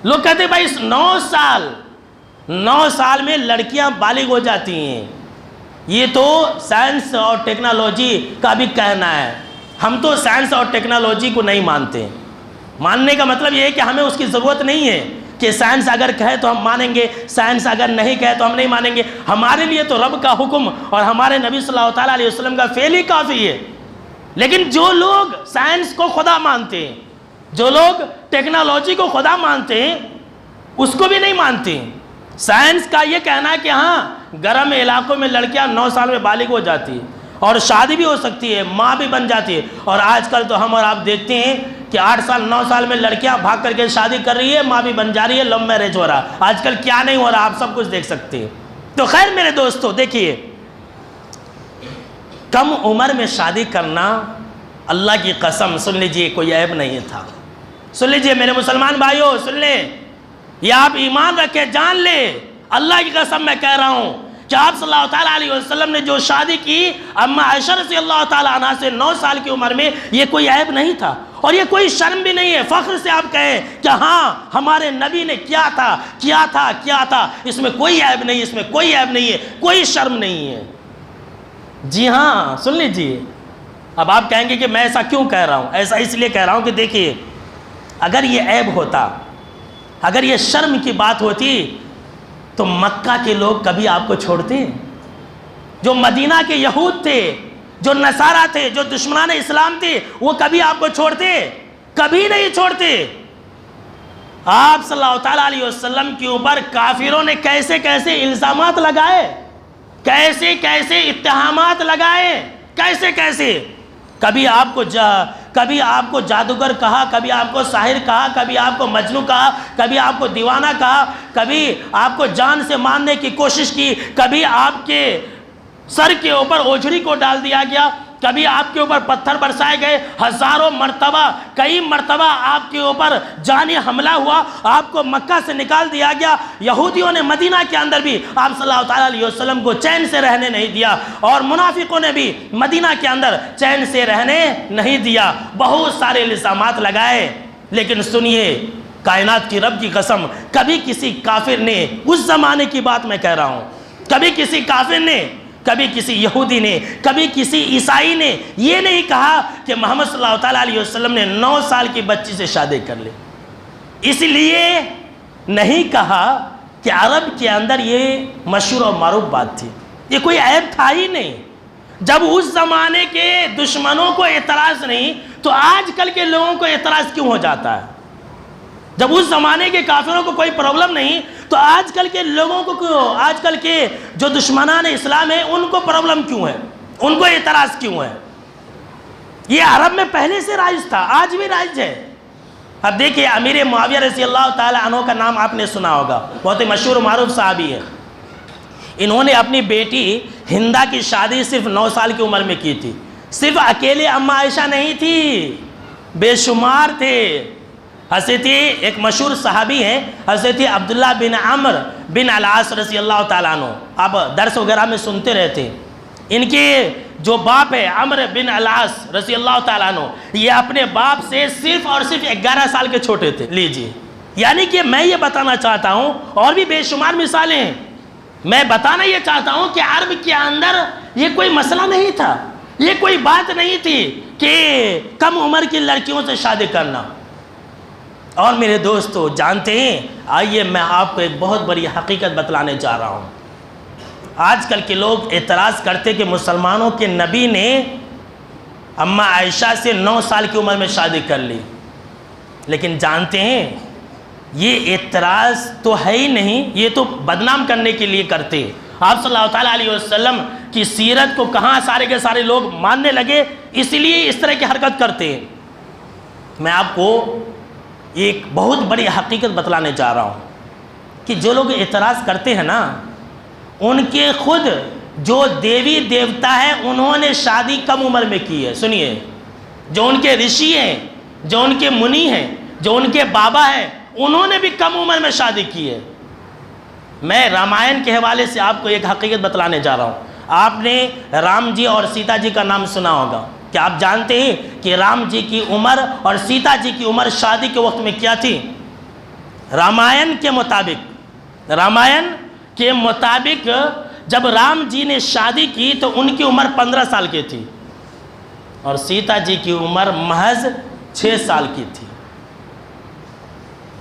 لوگ کہتے ہیں بھائی 9 سال میں لڑکیاں بالغ ہو جاتی ہیں، یہ تو سائنس اور ٹیکنالوجی کا بھی کہنا ہے۔ ہم تو سائنس اور ٹیکنالوجی کو نہیں مانتے۔ ماننے کا مطلب یہ ہے کہ ہمیں اس کی ضرورت نہیں ہے کہ سائنس اگر کہے تو ہم مانیں گے، سائنس اگر نہیں کہے تو ہم نہیں مانیں گے۔ ہمارے لیے تو رب کا حکم اور ہمارے نبی صلی اللہ تعالیٰ علیہ وسلم کا فعل ہی کافی ہے۔ لیکن جو لوگ سائنس کو خدا مانتے ہیں، جو لوگ ٹیکنالوجی کو خدا مانتے ہیں، اس کو بھی نہیں مانتے ہیں۔ سائنس کا یہ کہنا ہے کہ ہاں گرم علاقوں میں لڑکیاں 9 سال میں بالغ ہو جاتی ہیں اور شادی بھی ہو سکتی ہے، ماں بھی بن جاتی ہے۔ اور آج کل تو ہم اور آپ دیکھتے ہیں کہ 8 سال 9 سال میں لڑکیاں بھاگ کر کے شادی کر رہی ہے، ماں بھی بن جا رہی ہے، لو میرج ہو رہا۔ آج کل کیا نہیں ہو رہا آپ سب کچھ دیکھ سکتے ہیں۔ تو خیر میرے دوستو دیکھیے، کم عمر میں شادی کرنا اللہ کی قسم سن لیجئے کوئی عیب نہیں تھا۔ سن لیجئے میرے مسلمان بھائیوں، سن لیں، یہ آپ ایمان رکھے، جان لے، اللہ کی قسم میں کہہ رہا ہوں کہ آپ صلی اللہ تعالیٰ علیہ وسلم نے جو شادی کی اما عائشہ رضی اللہ تعالیٰ عنہ سے 9 سال کی عمر میں، یہ کوئی عیب نہیں تھا، اور یہ کوئی شرم بھی نہیں ہے۔ فخر سے آپ کہیں کہ ہاں ہمارے نبی نے کیا تھا، اس میں کوئی عیب نہیں، اس میں کوئی عیب نہیں ہے، کوئی شرم نہیں ہے۔ جی ہاں سن لیجیے، اب آپ کہیں گے کہ میں ایسا کیوں کہہ رہا ہوں؟ ایسا اس لیے کہہ رہا ہوں کہ دیکھیے، اگر یہ عیب ہوتا، اگر یہ شرم کی بات ہوتی تو مکہ کے لوگ کبھی آپ کو چھوڑتے؟ جو مدینہ کے یہود تھے، جو نصارہ تھے، جو دشمنان اسلام تھے، وہ کبھی آپ کو چھوڑتے؟ کبھی نہیں چھوڑتے۔ آپ صلی اللہ تعالیٰ علیہ وسلم کے اوپر کافروں نے کیسے کیسے الزامات لگائے، کیسے کیسے اتہامات لگائے، کیسے کیسے، کبھی آپ کو جادوگر کہا، کبھی آپ کو ساحر کہا، کبھی آپ کو مجنوں کہا، کبھی آپ کو دیوانہ کہا، کبھی آپ کو جان سے مارنے کی کوشش کی، کبھی آپ کے سر کے اوپر اوجھڑی کو ڈال دیا گیا، کبھی آپ کے اوپر پتھر برسائے گئے، ہزاروں مرتبہ، کئی مرتبہ آپ کے اوپر جانی حملہ ہوا، آپ کو مکہ سے نکال دیا گیا۔ یہودیوں نے مدینہ کے اندر بھی آپ صلی اللہ تعالیٰ علیہ وسلم کو چین سے رہنے نہیں دیا، اور منافقوں نے بھی مدینہ کے اندر چین سے رہنے نہیں دیا، بہت سارے الزامات لگائے۔ لیکن سنیے، کائنات کی رب کی قسم، کبھی کسی کافر نے، اس زمانے کی بات میں کہہ رہا ہوں، کبھی کسی کافر نے، کبھی کسی یہودی نے، کبھی کسی عیسائی نے یہ نہیں کہا کہ محمد صلی اللہ تعالیٰ علیہ وسلم نے 9 سال کی بچی سے شادی کر لی۔ اس لیے نہیں کہا کہ عرب کے اندر یہ مشہور اور معروف بات تھی، یہ کوئی عیب تھا ہی نہیں۔ جب اس زمانے کے دشمنوں کو اعتراض نہیں تو آج کل کے لوگوں کو اعتراض کیوں ہو جاتا ہے؟ جب اس زمانے کے کافروں کو کوئی پرابلم نہیں تو آج کل کے لوگوں کو کیوں، آج کل کے جو دشمنان اسلام ہیں ان کو پرابلم کیوں ہے، ان کو اعتراض کیوں ہے؟ یہ عرب میں پہلے سے رائج تھا، آج بھی رائج ہے۔ اب دیکھیں امیر معاویہ رضی اللہ تعالی عنہ کا نام آپ نے سنا ہوگا، بہت ہی مشہور معروف صحابی ہے۔ انہوں نے اپنی بیٹی ہندہ کی شادی صرف 9 سال کی عمر میں کی تھی۔ صرف اکیلے اماں عائشہ نہیں تھی، بے شمار تھے۔ حضرت ایک مشہور صحابی ہیں حضرت عبداللہ بن عمر بن العاص رضی اللہ تعالیٰ عنہ، آپ درس وغیرہ میں سنتے رہتے ہیں۔ ان کے جو باپ ہے عمر بن العاص رضی اللہ تعالیٰ عنہ، یہ اپنے باپ سے صرف اور صرف 11 سال کے چھوٹے تھے۔ لیجئے، یعنی کہ میں یہ بتانا چاہتا ہوں، اور بھی بے شمار مثالیں ہیں، میں بتانا یہ چاہتا ہوں کہ عرب کے اندر یہ کوئی مسئلہ نہیں تھا، یہ کوئی بات نہیں تھی کہ کم عمر کی لڑکیوں سے شادی کرنا۔ اور میرے دوستو جانتے ہیں، آئیے میں آپ کو ایک بہت بڑی حقیقت بتلانے جا رہا ہوں۔ آج کل کے لوگ اعتراض کرتے کہ مسلمانوں کے نبی نے اماں عائشہ سے 9 سال کی عمر میں شادی کر لی، لیکن جانتے ہیں یہ اعتراض تو ہے ہی نہیں، یہ تو بدنام کرنے کے لیے کرتے ہیں۔ آپ صلی اللہ تعالیٰ علیہ وسلم کی سیرت کو کہاں سارے کے سارے لوگ ماننے لگے، اسی لیے اس طرح کی حرکت کرتے ہیں۔ میں آپ کو ایک بہت بڑی حقیقت بتلانے جا رہا ہوں کہ جو لوگ اعتراض کرتے ہیں نا، ان کے خود جو دیوی دیوتا ہے انہوں نے شادی کم عمر میں کی ہے۔ سنیے، جو ان کے رشی ہیں، جو ان کے منی ہیں، جو ان کے بابا ہیں، انہوں نے بھی کم عمر میں شادی کی ہے۔ میں رامائن کے حوالے سے آپ کو ایک حقیقت بتلانے جا رہا ہوں۔ آپ نے رام جی اور سیتا جی کا نام سنا ہوگا۔ کیا آپ جانتے ہیں کہ رام جی کی عمر اور سیتا جی کی عمر شادی کے وقت میں کیا تھی؟ رامائن کے مطابق جب رام جی نے شادی کی تو ان کی عمر 15 سال کی تھی اور سیتا جی کی عمر محض 6 سال کی تھی۔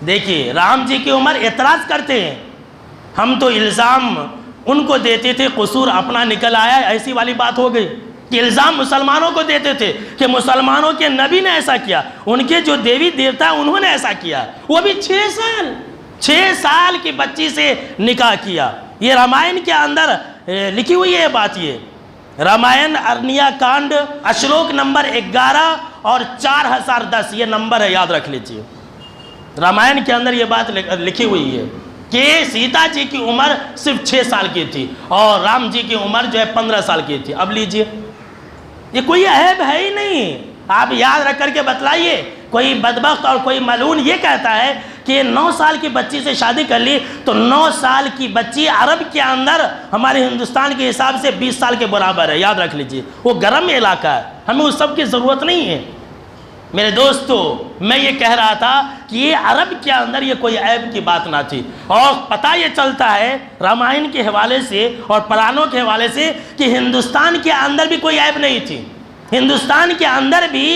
دیکھیے، رام جی کی عمر، اعتراض کرتے ہیں ہم تو الزام ان کو دیتے تھے، قصور اپنا نکل آیا، ایسی والی بات ہو گئی کہ الزام مسلمانوں کو دیتے تھے کہ مسلمانوں کے نبی نے ایسا کیا، ان کے جو دیوی دیوتا انہوں نے ایسا کیا، وہ بھی 6 سال کی بچی سے نکاح کیا۔ یہ رامائن کے اندر لکھی ہوئی ہے بات۔ یہ رامائن ارنیا کانڈ اشلوک نمبر 11 اور 4010 یہ نمبر ہے، یاد رکھ لیجیے۔ رامائن کے اندر یہ بات لکھی ہوئی ہے کہ سیتا جی کی عمر صرف 6 سال کی تھی اور رام جی کی عمر جو ہے 15 سال کی تھی۔ اب لیجئے، یہ کوئی عیب ہے ہی نہیں، آپ یاد رکھ کر کے بتلائیے۔ کوئی بدبخت اور کوئی ملعون یہ کہتا ہے کہ 9 سال کی بچی سے شادی کر لی، تو 9 سال کی بچی عرب کے اندر ہمارے ہندوستان کے حساب سے 20 سال کے برابر ہے، یاد رکھ لیجئے۔ وہ گرم علاقہ ہے، ہمیں اس سب کی ضرورت نہیں ہے۔ میرے دوستو، میں یہ کہہ رہا تھا کہ یہ عرب کے اندر یہ کوئی عیب کی بات نہ تھی، اور پتہ یہ چلتا ہے رامائن کے حوالے سے اور پرانوں کے حوالے سے کہ ہندوستان کے اندر بھی کوئی عیب نہیں تھی، ہندوستان کے اندر بھی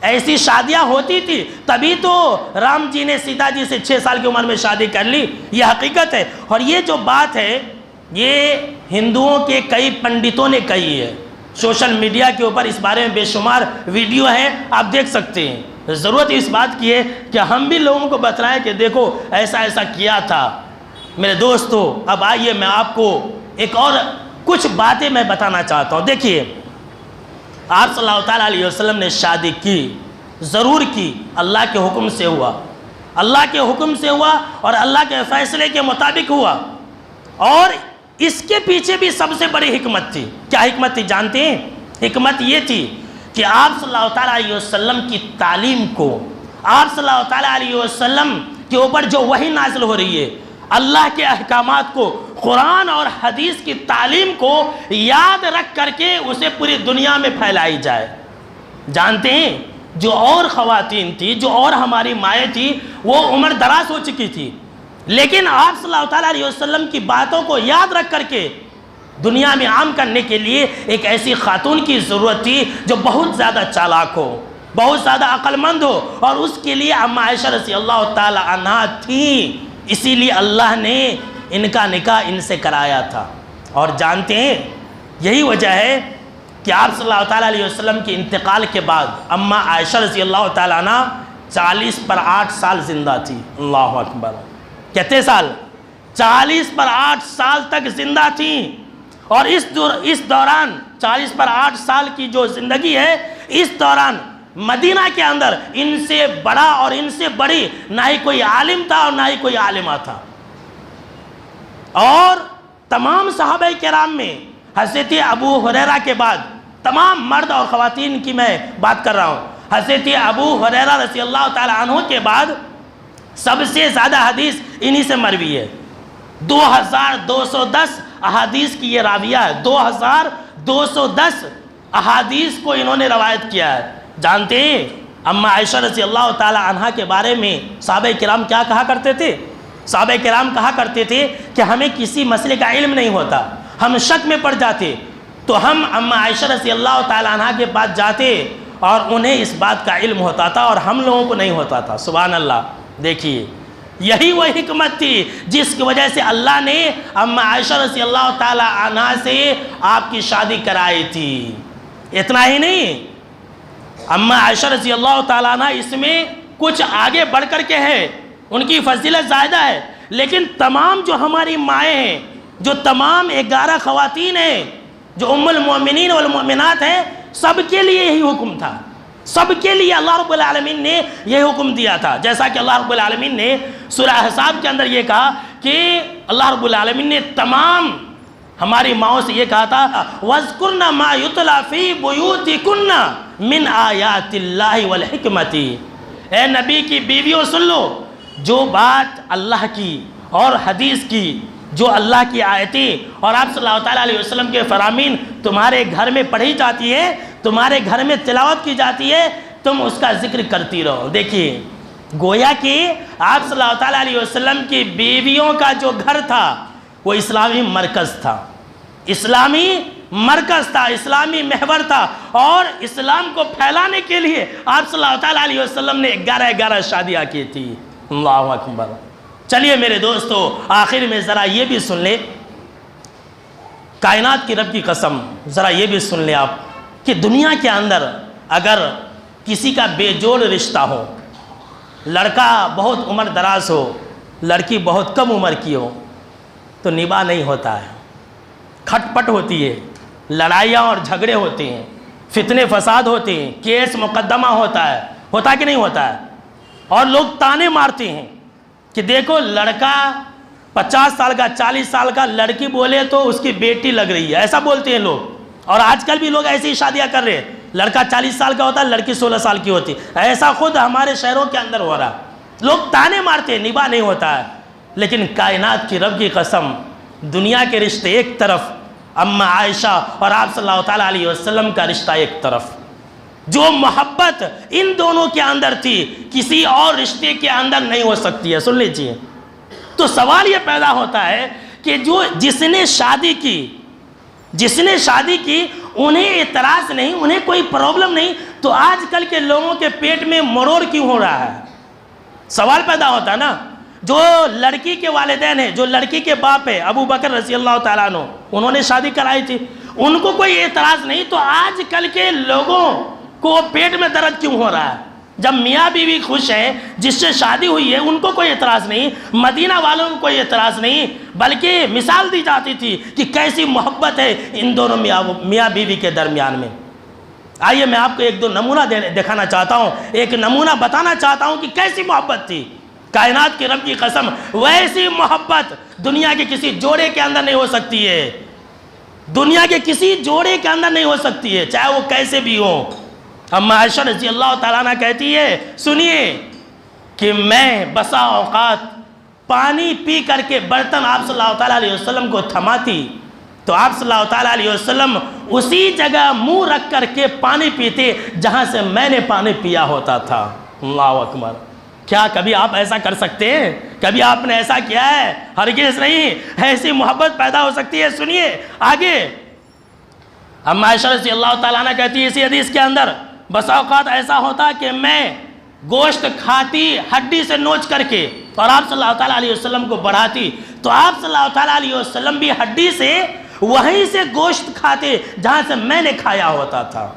ایسی شادیاں ہوتی تھی، تبھی تو رام جی نے سیتا جی سے 6 سال کی عمر میں شادی کر لی۔ یہ حقیقت ہے، اور یہ جو بات ہے یہ ہندوؤں کے کئی پنڈتوں نے کہی ہے۔ سوشل میڈیا کے اوپر اس بارے میں بے شمار ویڈیو ہیں، آپ دیکھ سکتے ہیں۔ ضرورت اس بات کی ہے کہ ہم بھی لوگوں کو بتلائیں کہ دیکھو ایسا ایسا کیا تھا۔ میرے دوستو، اب آئیے میں آپ کو ایک اور کچھ باتیں میں بتانا چاہتا ہوں۔ دیکھیے، آپ صلی اللہ تعالیٰ علیہ وسلم نے شادی کی، ضرور کی، اللہ کے حکم سے ہوا، اللہ کے حکم سے ہوا اور اللہ کے فیصلے کے مطابق ہوا، اور اس کے پیچھے بھی سب سے بڑی حکمت تھی۔ کیا حکمت تھی جانتے ہیں؟ حکمت یہ تھی کہ آپ صلی اللہ تعالیٰ علیہ وسلم کی تعلیم کو، آپ صلی اللہ تعالیٰ علیہ وسلم کے اوپر جو وحی نازل ہو رہی ہے، اللہ کے احکامات کو، قرآن اور حدیث کی تعلیم کو یاد رکھ کر کے اسے پوری دنیا میں پھیلائی جائے۔ جانتے ہیں، جو اور خواتین تھی، جو اور ہماری مائیں تھی، وہ عمر دراز ہو چکی تھی، لیکن آپ صلی اللہ تعالیٰ علیہ وسلم کی باتوں کو یاد رکھ کر کے دنیا میں عام کرنے کے لیے ایک ایسی خاتون کی ضرورت تھی جو بہت زیادہ چالاک ہو، بہت زیادہ عقل مند ہو، اور اس کے لیے اماں عائشہ رضی اللہ تعالیٰ عنہا تھیں۔ اسی لیے اللہ نے ان کا نکاح ان سے کرایا تھا۔ اور جانتے ہیں، یہی وجہ ہے کہ آپ صلی اللہ تعالیٰ علیہ وسلم کے انتقال کے بعد اماں عائشہ رضی اللہ تعالیٰ عنہ 40 پر 8 سال زندہ تھی۔ اللہ اکبر، کتنے سال؟ 40 پر 8 سال تک زندہ تھیں، اور اس دوران 40 پر 8 سال کی جو زندگی ہے، اس دوران مدینہ کے اندر ان سے بڑا اور ان سے بڑی نہ ہی کوئی عالم تھا اور نہ ہی کوئی عالمہ تھا۔ اور تمام صحابہ کرام میں حضرت ابو ہریرہ کے بعد تمام مرد اور خواتین کی میں بات کر رہا ہوں، حضرت ابو ہریرہ رضی اللہ تعالیٰ عنہ کے بعد سب سے زیادہ حدیث انہی سے مروی ہے۔ 2210 احادیث کی یہ راویہ ہے، 2210 احادیث کو انہوں نے روایت کیا ہے۔ جانتے ہیں اماں عائشہ رضی اللہ تعالی عنہ کے بارے میں صحابہ کرام کیا کہا کرتے تھے؟ صحابہ کرام کہا کرتے تھے کہ ہمیں کسی مسئلے کا علم نہیں ہوتا، ہم شک میں پڑ جاتے تو ہم اماں عائشہ رضی اللہ تعالی عنہ کے پاس جاتے اور انہیں اس بات کا علم ہوتا تھا اور ہم لوگوں کو نہیں ہوتا تھا۔ سبحان اللہ، دیکھیے یہی وہ حکمت تھی جس کی وجہ سے اللہ نے اماں عائشہ رضی اللہ تعالی عنہ سے آپ کی شادی کرائی تھی۔ اتنا ہی نہیں، اماں عائشہ رضی اللہ تعالیٰ عنہ اس میں کچھ آگے بڑھ کر کے ہے، ان کی فضیلت زیادہ ہے، لیکن تمام جو ہماری مائیں ہیں، جو تمام 11 خواتین ہیں، جو ام المؤمنین والمؤمنات ہیں، سب کے لیے یہی حکم تھا، سب کے لیے اللہ رب العالمین نے یہ حکم دیا تھا۔ جیسا کہ اللہ رب العالمین نے سورہ احزاب کے اندر یہ کہا کہ اللہ رب العالمین نے تمام ہماری ماؤں سے یہ کہا تھا وَاذْكُرْنَ مَا يُتْلَى فِي بُيُوتِكُنَّ مِنْ آیَاتِ اللَّهِ وَالْحِکْمَةِ۔ اے نبی کی بیویوں سن لو، جو بات اللہ کی اور حدیث کی، جو اللہ کی آیتیں اور آپ صلی اللہ تعالیٰ علیہ وسلم کے فرامین تمہارے گھر میں پڑھی جاتی ہے، تمہارے گھر میں تلاوت کی جاتی ہے، تم اس کا ذکر کرتی رہو۔ دیکھیے گویا کہ آپ صلی اللہ تعالیٰ علیہ وسلم کی بیویوں کا جو گھر تھا وہ اسلامی مرکز تھا، اسلامی مرکز تھا، اسلامی محور تھا، اور اسلام کو پھیلانے کے لیے آپ صلی اللہ تعالیٰ علیہ وسلم نے 11 شادیاں کی تھی۔ اللہ اکبر۔ چلیے میرے دوستو، آخر میں ذرا یہ بھی سن لیں، کائنات کی رب کی قسم، ذرا یہ بھی سن لیں آپ کہ دنیا کے اندر اگر کسی کا بے جوڑ رشتہ ہو، لڑکا بہت عمر دراز ہو، لڑکی بہت کم عمر کی ہو، تو نباہ نہیں ہوتا ہے، کھٹ پٹ ہوتی ہے، لڑائیاں اور جھگڑے ہوتے ہیں، فتنے فساد ہوتے ہیں، کیس مقدمہ ہوتا ہے کہ نہیں ہوتا ہے؟ اور لوگ تانے مارتے ہیں کہ دیکھو لڑکا 50 سال کا 40 سال کا، لڑکی بولے تو اس کی بیٹی لگ رہی ہے، ایسا بولتے ہیں لوگ۔ اور آج کل بھی لوگ ایسی شادیاں کر رہے ہیں، لڑکا 40 سال کا ہوتا ہے، لڑکی 16 سال کی ہوتی ہے، ایسا خود ہمارے شہروں کے اندر ہو رہا ہے۔ لوگ تانے مارتے ہیں، نباہ نہیں ہوتا ہے۔ لیکن کائنات کی رب کی قسم، دنیا کے رشتے ایک طرف، اماں عائشہ اور آپ صلی اللہ تعالیٰ علیہ وسلم کا رشتہ ایک طرف، جو محبت ان دونوں کے اندر تھی کسی اور رشتے کے اندر نہیں ہو سکتی ہے۔ سن لیجیے، تو سوال یہ پیدا ہوتا ہے کہ جس نے شادی کی انہیں اعتراض نہیں، انہیں کوئی پرابلم نہیں، تو آج کل کے لوگوں کے پیٹ میں مروڑ کیوں ہو رہا ہے؟ سوال پیدا ہوتا ہے نا۔ جو لڑکی کے والدین ہیں، جو لڑکی کے باپ ہے ابو بکر رضی اللہ تعالیٰ عنہ، انہوں نے شادی کرائی تھی، ان کو کوئی اعتراض نہیں، تو آج کل کے لوگوں کو پیٹ میں درد کیوں ہو رہا ہے؟ جب میاں بیوی خوش ہیں، جس سے شادی ہوئی ہے، ان کو کوئی اعتراض نہیں، مدینہ والوں کو کوئی اعتراض نہیں، بلکہ مثال دی جاتی تھی کہ کیسی محبت ہے ان دونوں میاں بیوی کے درمیان میں۔ آئیے میں آپ کو ایک دو نمونہ دکھانا چاہتا ہوں، ایک نمونہ بتانا چاہتا ہوں کہ کیسی محبت تھی۔ کائنات کی رب کی قسم، ویسی محبت دنیا کے کسی جوڑے کے اندر نہیں ہو سکتی ہے، دنیا کے کسی جوڑے کے اندر نہیں ہو سکتی ہے، چاہے وہ کیسے بھی ہو۔ اماں عائشہ رضی اللہ تعالیٰ عنہ کہتی ہے، سنیے کہ میں بسا اوقات پانی پی کر کے برتن آپ صلی اللہ تعالیٰ علیہ وسلم کو تھماتی تو آپ صلی اللہ تعالیٰ علیہ وسلم اسی جگہ منہ رکھ کر کے پانی پیتے جہاں سے میں نے پانی پیا ہوتا تھا۔ اللہ اکبر۔ کیا کبھی آپ ایسا کر سکتے ہیں؟ کبھی آپ نے ایسا کیا ہے؟ ہرگز نہیں۔ ایسی محبت پیدا ہو سکتی ہے۔ سنیے آگے، اماں عائشہ رضی اللہ تعالیٰ عنہ کہتی ہے اسی حدیث کے اندر، بس اوقات ایسا ہوتا کہ میں گوشت کھاتی ہڈی سے نوچ کر کے اور آپ صلی اللہ تعالیٰ علیہ وسلم کو بڑھاتی، تو آپ صلی اللہ تعالیٰ علیہ وسلم بھی ہڈی سے وہیں سے گوشت کھاتے جہاں سے میں نے کھایا ہوتا تھا۔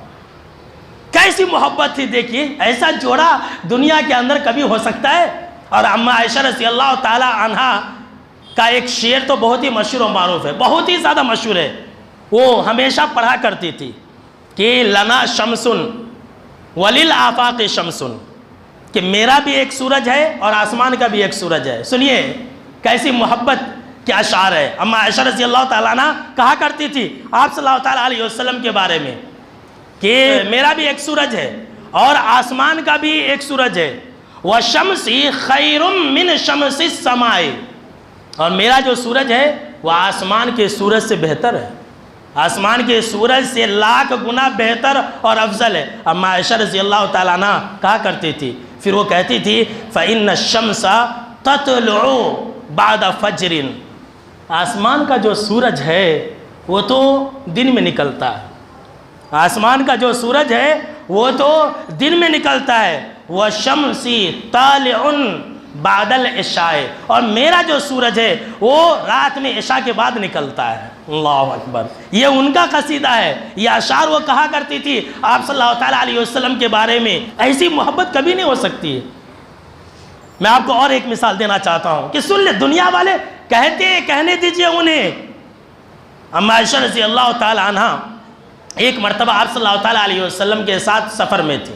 کیسی محبت تھی دیکھیے، ایسا جوڑا دنیا کے اندر کبھی ہو سکتا ہے؟ اور اماں عائشہ رضی اللہ تعالی عنہا کا ایک شعر تو بہت ہی مشہور و معروف ہے، بہت ہی زیادہ مشہور ہے۔ وہ ہمیشہ پڑھا کرتی تھی کہ لنا شمسن وللآفاق شمسن، کہ میرا بھی ایک سورج ہے اور آسمان کا بھی ایک سورج ہے۔ سنیے کیسی محبت کے اشعار ہے۔ اماں عائشہ رضی اللہ تعالیٰ عنہ کہا کرتی تھی آپ صلی اللہ تعالیٰ علیہ وسلم کے بارے میں کہ میرا بھی ایک سورج ہے اور آسمان کا بھی ایک سورج ہے، وَشَمْسِ خَيْرٌ مِّن شَمْسِ السَّمَاءِ، اور میرا جو سورج ہے وہ آسمان کے سورج سے بہتر ہے، آسمان کے سورج سے لاکھ گنا بہتر اور افضل ہے۔ اماں عائشہ رضی اللہ تعالیٰ عنہ کہا کرتی تھی، پھر وہ کہتی تھی فَإِنَّ الشَّمْسَ تَطْلُعُ بَعْدَ فَجْرٍ، آسمان کا جو سورج ہے وہ تو دن میں نکلتا ہے، آسمان کا جو سورج ہے وہ تو دن میں نکلتا ہے، وَشَمْسِ طَالِعٌ بَعْدَ الْعِشَاءِ، اور میرا جو سورج ہے وہ رات میں عشاء کے بعد نکلتا ہے۔ اللہ اکبر، یہ ان کا قصیدہ ہے، یہ اشعار وہ کہا کرتی تھی آپ صلی اللہ تعالیٰ علیہ وسلم کے بارے میں۔ ایسی محبت کبھی نہیں ہو سکتی ہے۔ میں آپ کو اور ایک مثال دینا چاہتا ہوں کہ سن لے، دنیا والے کہنے دیجئے انہیں۔ اماں عائشہ رضی اللہ تعالیٰ عنہ ایک مرتبہ آپ صلی اللہ تعالیٰ علیہ وسلم کے ساتھ سفر میں تھی۔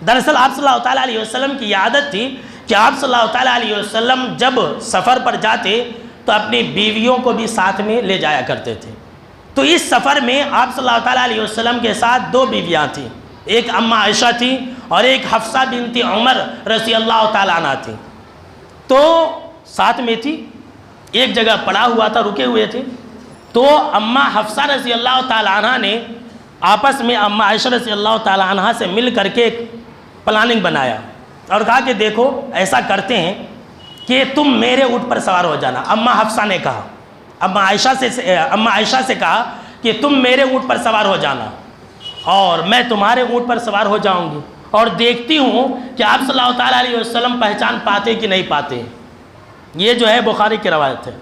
دراصل آپ صلی اللہ تعالیٰ علیہ وسلم کی یہ عادت تھی کہ آپ صلی اللہ تعالیٰ علیہ وسلم جب سفر پر جاتے تو اپنی بیویوں کو بھی ساتھ میں لے جایا کرتے تھے۔ تو اس سفر میں آپ صلی اللہ تعالیٰ علیہ وسلم کے ساتھ دو بیویاں تھیں، ایک اماں عائشہ تھی اور ایک حفصہ بنت عمر رضی اللہ تعالیٰ عنہ تھی۔ تو ساتھ میں تھی، ایک جگہ پڑا ہوا تھا، رکے ہوئے تھے۔ تو اماں حفصہ رضی اللہ تعالیٰ عنہ نے آپس میں اماں عائشہ رضی اللہ تعالیٰ عنہ سے مل کر کے ایک پلاننگ بنایا اور کہا کہ دیکھو ایسا کرتے ہیں کہ تم میرے اونٹ پر سوار ہو جانا۔ اماں حفصہ نے کہا، اماں عائشہ سے کہا کہ تم میرے اونٹ پر سوار ہو جانا اور میں تمہارے اونٹ پر سوار ہو جاؤں گی، اور دیکھتی ہوں کہ آپ صلی اللہ تعالیٰ علیہ وسلم پہچان پاتے کہ نہیں پاتے۔ یہ جو ہے بخاری کی روایت ہے۔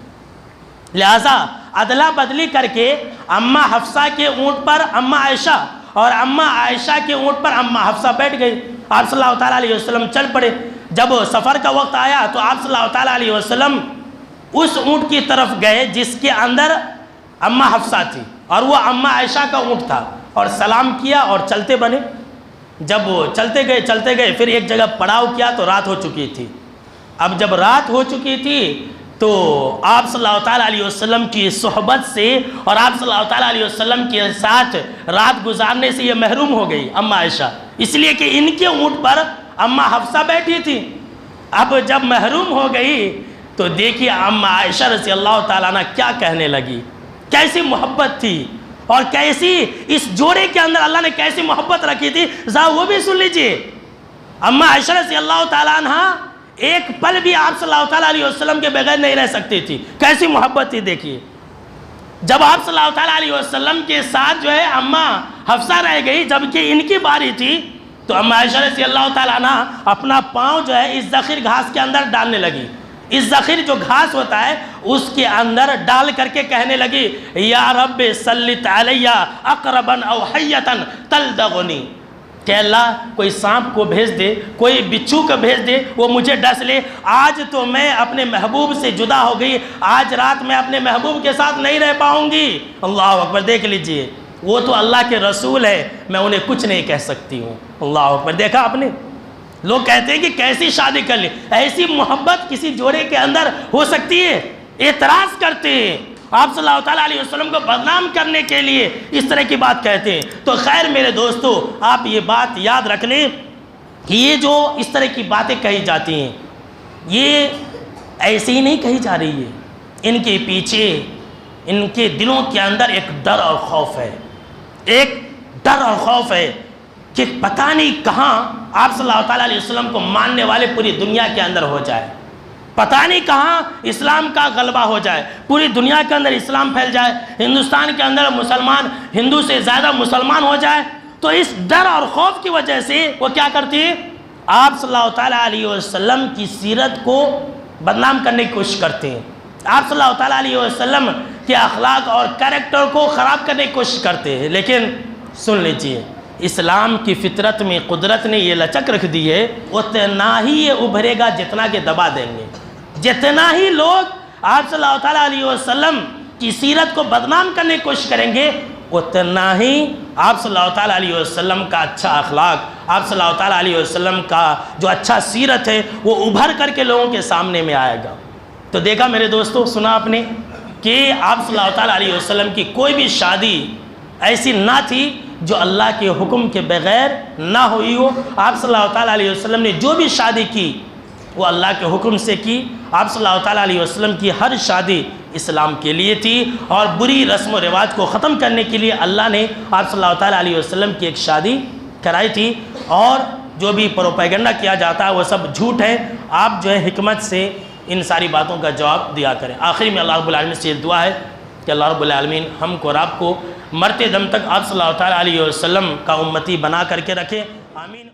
لہٰذا ادلا بدلی کر کے اماں حفصہ کے اونٹ پر اماں عائشہ اور اماں عائشہ کے اونٹ پر اماں حفصہ بیٹھ گئی۔ آپ صلی اللہ تعالیٰ علیہ وسلم چل پڑے۔ جب سفر کا وقت آیا تو آپ صلی اللہ تعالیٰ علیہ وسلم اس اونٹ کی طرف گئے جس کے اندر اماں حفصہ تھی اور وہ اماں عائشہ کا اونٹ تھا، اور سلام کیا اور چلتے بنے۔ جب وہ چلتے گئے پھر ایک جگہ پڑاؤ کیا تو رات ہو چکی تھی۔ اب جب رات ہو چکی تھی تو آپ صلی اللہ تعالیٰ علیہ وسلم کی صحبت سے اور آپ صلی اللہ تعالیٰ علیہ وسلم کے ساتھ رات گزارنے سے یہ محروم ہو گئی اماں عائشہ، اس لیے کہ ان کے اونٹ پر اماں حفصہ بیٹھی تھی۔ اب جب محروم ہو گئی تو دیکھیے اماں عائشہ رضی اللہ تعالیٰ عنہ کیا کہنے لگی، کیسی محبت تھی اور کیسی اس جوڑے کے اندر اللہ نے کیسی محبت رکھی تھی، ذرا وہ بھی سن لیجئے۔ اماں عائشہ رضی اللہ تعالیٰ عنہ ایک پل بھی آپ صلی اللہ تعالیٰ علیہ وسلم کے بغیر نہیں رہ سکتی تھی، کیسی محبت تھی دیکھیے۔ جب آپ صلی اللہ تعالیٰ علیہ وسلم کے ساتھ جو ہے اماں حفصہ رہ گئی، جبکہ ان کی باری تھی، تو اماں عائشہ رضی اللہ تعالیٰ عنہ اپنا پاؤں جو ہے اس ذخیر گھاس کے اندر ڈالنے لگی۔ اس ذخیر جو گھاس ہوتا ہے اس کے اندر ڈال کر کے کہنے لگی یا رب سلط علیہ اقربا او حیتا تلدغنی، کہ اللہ کوئی سانپ کو بھیج دے، کوئی بچھو کو بھیج دے، وہ مجھے ڈس لے۔ آج تو میں اپنے محبوب سے جدا ہو گئی، آج رات میں اپنے محبوب کے ساتھ نہیں رہ پاؤں گی۔ اللہ اکبر، دیکھ لیجئے، وہ تو اللہ کے رسول ہے، میں انہیں کچھ نہیں کہہ سکتی ہوں۔ اللہ اکبر، دیکھا آپ نے؟ لوگ کہتے ہیں کہ کیسی شادی کر لی، ایسی محبت کسی جوڑے کے اندر ہو سکتی ہے؟ اعتراض کرتے ہیں، آپ صلی اللہ تعالیٰ علیہ وسلم کو بدنام کرنے کے لیے اس طرح کی بات کہتے ہیں۔ تو خیر میرے دوستو، آپ یہ بات یاد رکھ لیں کہ یہ جو اس طرح کی باتیں کہی جاتی ہیں یہ ایسے ہی نہیں کہی جا رہی ہے، ان کے پیچھے ان کے دلوں کے اندر ایک ڈر اور خوف ہے، ایک ڈر اور خوف ہے کہ پتہ نہیں کہاں آپ صلی اللہ تعالیٰ علیہ وسلم کو ماننے والے پوری دنیا کے اندر ہو جائے، پتہ نہیں کہاں اسلام کا غلبہ ہو جائے، پوری دنیا کے اندر اسلام پھیل جائے، ہندوستان کے اندر مسلمان ہندو سے زیادہ مسلمان ہو جائے۔ تو اس ڈر اور خوف کی وجہ سے وہ کیا کرتی ہے، آپ صلی اللہ تعالیٰ علیہ وسلم کی سیرت کو بدنام کرنے کی کوشش کرتے ہیں، آپ صلی اللہ تعالیٰ علیہ وسلم کہ اخلاق اور کریکٹر کو خراب کرنے کی کوشش کرتے ہیں، لیکن سن لیجئے اسلام کی فطرت میں قدرت نے یہ لچک رکھ دی ہے، اتنا ہی یہ ابھرے گا جتنا کہ دبا دیں گے۔ جتنا ہی لوگ آپ صلی اللہ تعالیٰ علیہ وسلم کی سیرت کو بدنام کرنے کی کوشش کریں گے، اتنا ہی آپ صلی اللہ تعالیٰ علیہ وسلم کا اچھا اخلاق، آپ صلی اللہ تعالیٰ علیہ وسلم کا جو اچھا سیرت ہے وہ ابھر کر کے لوگوں کے سامنے میں آئے گا۔ تو دیکھا میرے دوستو، سنا آپ نے کہ آپ صلی اللہ تعالیٰ علیہ وسلم کی کوئی بھی شادی ایسی نہ تھی جو اللہ کے حکم کے بغیر نہ ہوئی ہو۔ آپ صلی اللہ تعالیٰ علیہ وسلم نے جو بھی شادی کی وہ اللہ کے حکم سے کی۔ آپ صلی اللہ تعالیٰ علیہ وسلم کی ہر شادی اسلام کے لیے تھی، اور بری رسم و رواج کو ختم کرنے کے لیے اللہ نے آپ صلی اللہ تعالیٰ علیہ وسلم کی ایک شادی کرائی تھی۔ اور جو بھی پروپیگنڈا کیا جاتا ہے وہ سب جھوٹ ہے۔ آپ جو ہے حکمت سے ان ساری باتوں کا جواب دیا کریں۔ آخری میں اللہ رب العالمین سے یہ دعا ہے کہ اللہ رب العالمین ہم کو اور آپ کو مرتے دم تک آپ صلی اللہ تعالیٰ علیہ وسلم کا امتی بنا کر کے رکھے، آمین۔